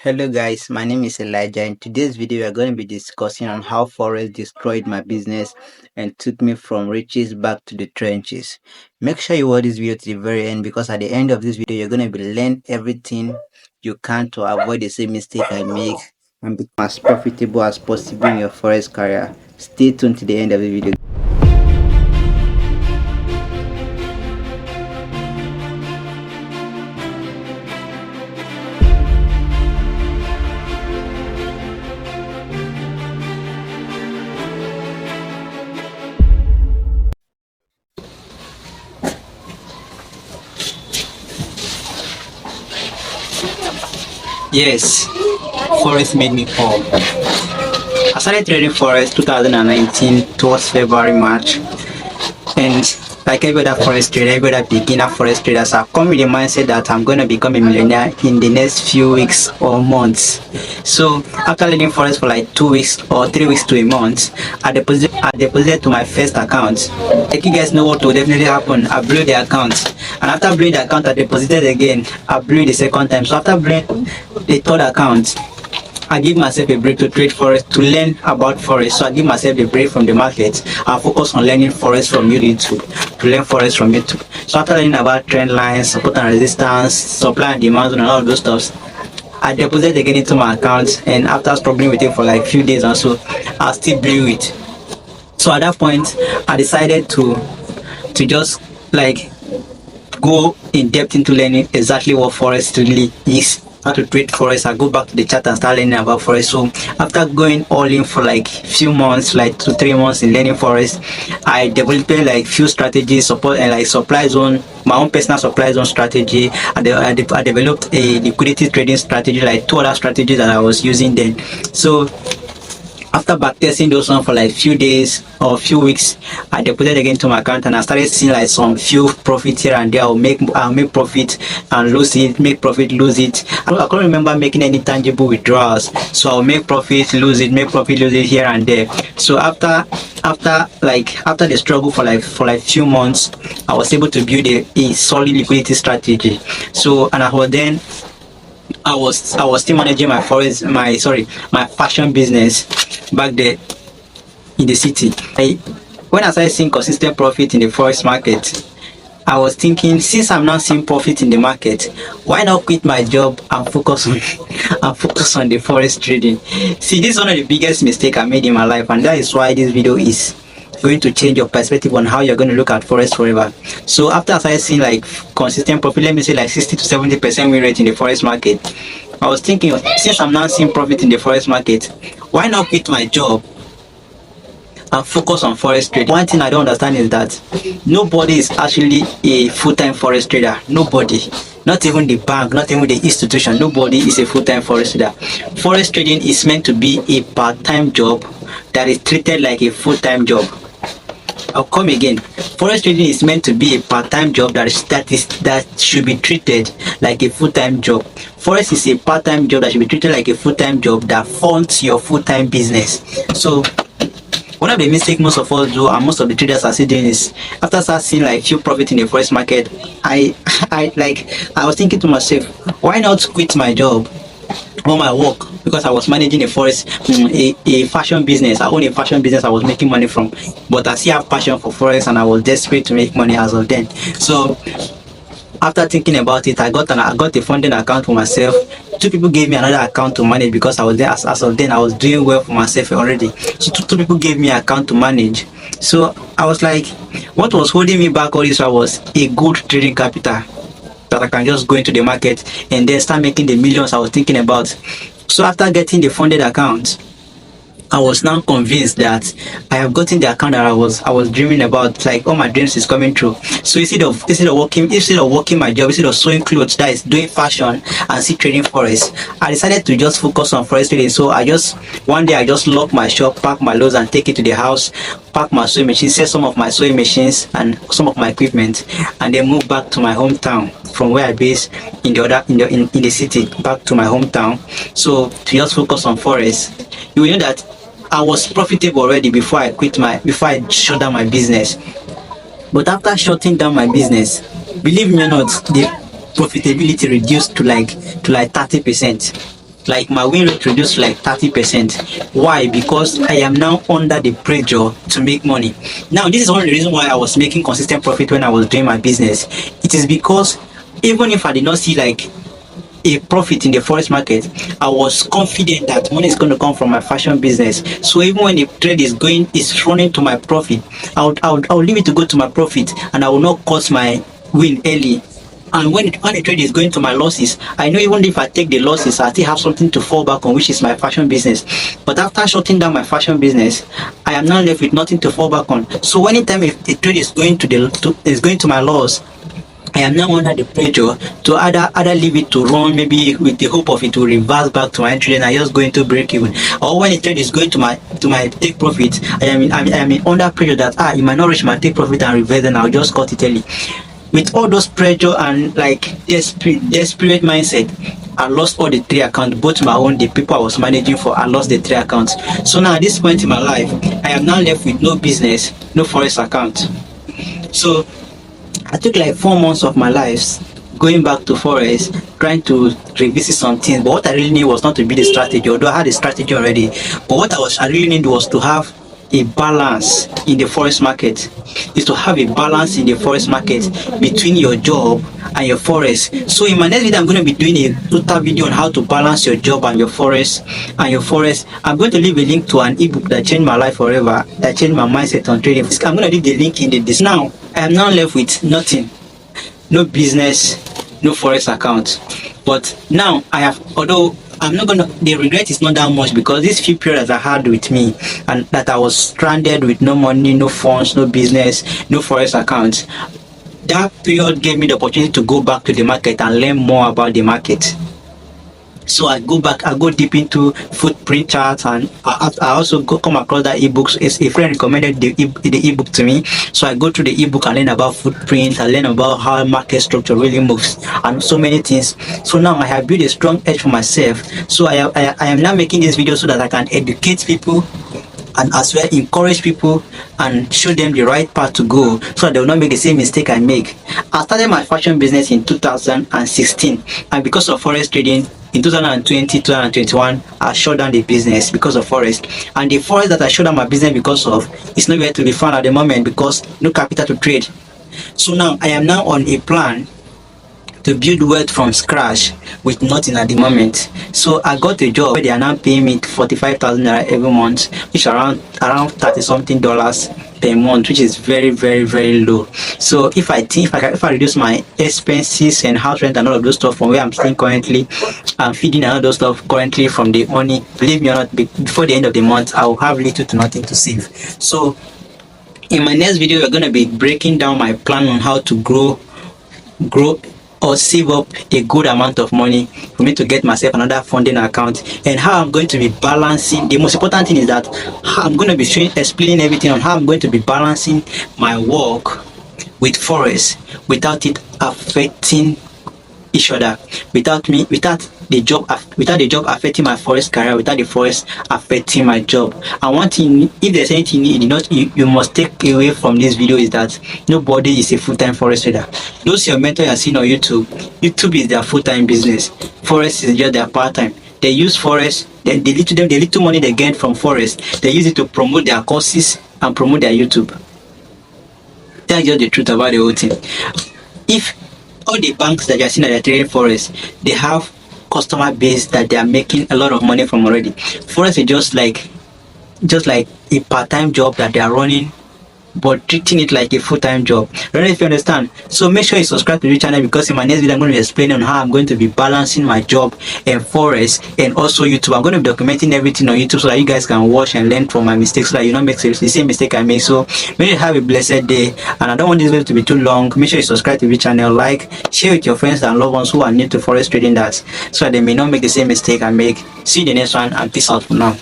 Hello guys, my name is Elijah. In today's video, we are going to be discussing on how Forex destroyed my business and took me from riches back to the trenches. Make sure you watch this video to the very end because at the end of this video, you're going to be learn everything you can to avoid the same mistake I make and become as profitable as possible in your Forex career. Stay tuned to the end of the video. Yes, Forex made me poor. I started trading Forex 2019 towards February, March, and like every other Forex trader, every other beginner Forex traders, I've come with the mindset that I'm going to become a millionaire in the next few weeks or months. So after learning Forex for like 2 weeks or 3 weeks to a month, I deposited to my first account. Like you guys know what will definitely happen. I blew the account, and after blowing the account, I deposited again. I blew the second time. So after blowing the third account, I give myself a break to trade Forex, to learn about Forex. So I give myself a break from the market. I focus on learning Forex from YouTube, to learn Forex from YouTube. So after learning about trend lines, support and resistance, supply and demand, and all of those stuff, I deposited again into my account. And after struggling with it for like few days or so, I still blew it. So at that point, I decided to just like go in depth into learning exactly what Forex really is, how to trade Forex. I go back to the chart and start learning about Forex. So after going all in for like few months, like 2-3 months in learning Forex, I developed like few strategies, support and like supply zone, my own personal supply zone strategy. I developed a liquidity trading strategy, like 2 other strategies that I was using then. So after backtesting those ones for like few days or few weeks, I deposited again to my account and I started seeing like some few profits here and there. I'll make profit and lose it, make profit, lose it. I can't remember making any tangible withdrawals, so I'll make profit, lose it, make profit, lose it here and there. So after the struggle for like few months, I was able to build a solid liquidity strategy. So and I was still managing my my fashion business back there in the city. When I started seeing consistent profit in the Forex market, I was thinking, since I'm not seeing profit in the market, why not quit my job and focus on the Forex trading? See, this is one of the biggest mistakes I made in my life, and that is why this video is going to change your perspective on how you're going to look at Forex forever. So after I started seeing like consistent profit, let me say like 60 to 70% win rate in the Forex market, I was thinking, since I'm not seeing profit in the Forex market, why not quit my job and focus on Forex trading? One thing I don't understand is that nobody is actually a full-time Forex trader. Nobody, not even the bank, not even the institution, nobody is a full-time Forex trader. Forex trading is meant to be a part-time job that is treated like a full-time job. I'll come again. Forex trading is meant to be a part-time job that should be treated like a full-time job. Forex is a part-time job that should be treated like a full-time job that funds your full-time business. So one of the mistakes most of us do, and most of the traders are still doing, is after start seeing like few profit in the Forex market, I was thinking to myself, why not quit my job or my work, because I was managing a fashion business. I own a fashion business I was making money from, but I still have passion for Forex and I was desperate to make money as of then. So after thinking about it, I got a funding account for myself. 2 people gave me another account to manage because I was there. As of then, I was doing well for myself already. So two people gave me an account to manage. So I was like, what was holding me back all this was a good trading capital that I can just go into the market and then start making the millions I was thinking about. So after getting the funded account, I was now convinced that I have gotten the account that I was dreaming about. Like all my dreams is coming true. So instead of working my job, instead of sewing clothes, that is doing fashion, and still trading Forex, I decided to just focus on Forex trading. So one day I just lock my shop, pack my loads, and take it to the house, pack my sewing machine, sell some of my sewing machines and some of my equipment, and then move back to my hometown from where I base in the city, back to my hometown. So to just focus on Forex. You know that I was profitable already before I shut down my business. But after shutting down my business, believe me or not, the profitability reduced to like 30%. like my win rate reduced like 30%. Why? Because I am now under the pressure to make money. Now this is one of the reasons why I was making consistent profit when I was doing my business. It is because even if I did not see like a profit in the forex market, I was confident that money is going to come from my fashion business. So even when the trade is running to my profit, I'll leave it to go to my profit, and I will not cut my win early. And when the trade is going to my losses, I know even if I take the losses, I still have something to fall back on, which is my fashion business. But after shutting down my fashion business, I am now left with nothing to fall back on. So anytime if the trade is going to my loss, I am now under the pressure to either leave it to run, maybe with the hope of it to reverse back to my trade and I just going to break even. Or when the trade is going to my take profit, I am in under pressure that it might not reach my take profit and reverse, and I'll just cut it early. With all those pressure and like desperate mindset, I lost all the 3 accounts, both my own, the people I was managing for. I lost the 3 accounts. So now at this point in my life, I am now left with no business, no forex account. So I took like 4 months of my life going back to forex, trying to revisit some things. But what I really need was not to be the strategy, although I had a strategy already. But what I really need was to have a balance in the forex market. Is to have a balance in the forex market between your job and your forex. So in my next video, I'm going to be doing a total video on how to balance your job and your forex. I'm going to leave a link to an ebook that changed my life forever, that changed my mindset on trading. I'm going to leave the link in the description. Now I am now left with nothing, no business, no forex account. But now I have, although I'm not gonna, the regret is not that much, because these few periods I had with me and that I was stranded with no money, no funds, no business, no forex accounts, that period gave me the opportunity to go back to the market and learn more about the market. So I go deep into footprint charts, and I also come across that ebook. A friend recommended the ebook to me, so I go through the ebook and learn about footprints. I learn about how market structure really moves and so many things. So now I have built a strong edge for myself. So I am now making this video so that I can educate people and as well encourage people and show them the right path to go, so that they will not make the same mistake I make. I started my fashion business in 2016, and because of forex trading in 2020, 2021, I shut down the business because of forex. And the forex that I shut down my business because of is nowhere to be found at the moment, because no capital to trade. So now I am now on a plan to build wealth from scratch with nothing at the moment. So I got a job where they are now paying me 45,000 every month, which around 30 something dollars per month, which is very, very, very low. So if I reduce my expenses and house rent and all of those stuff from where I'm staying currently, I'm feeding and all those stuff currently from the money, believe me or not, before the end of the month I will have little to nothing to save. So in my next video, we're going to be breaking down my plan on how to grow or save up a good amount of money for me to get myself another funding account, and how I'm going to be balancing. The most important thing is that I'm going to be explaining everything on how I'm going to be balancing my work with forex without it affecting each other, without the job affecting my forex career, without the forex affecting my job. And one thing, if there's anything you must take away from this video, is that nobody is a full-time forex trader. Those your mentor you are seeing on YouTube is their full-time business. Forex is just their part-time. They use forex, then the little money they get from forex, they use it to promote their courses and promote their YouTube. That's just the truth about the whole thing. If all the banks that you are seeing that are trading forex, they have customer base that they are making a lot of money from already. Forex is just like a part-time job that they are running, but treating it like a full-time job. I don't know if you understand. So make sure you subscribe to the channel, because in my next video I'm going to be explaining on how I'm going to be balancing my job and forex, and also YouTube. I'm going to be documenting everything on YouTube so that you guys can watch and learn from my mistakes, so that you don't make the same mistake I make. So make sure you have a blessed day, and I don't want this video to be too long. Make sure you subscribe to the channel, like, share with your friends and loved ones who are new to forex trading, that so that they may not make the same mistake I make. See you in the next one, and peace out for now.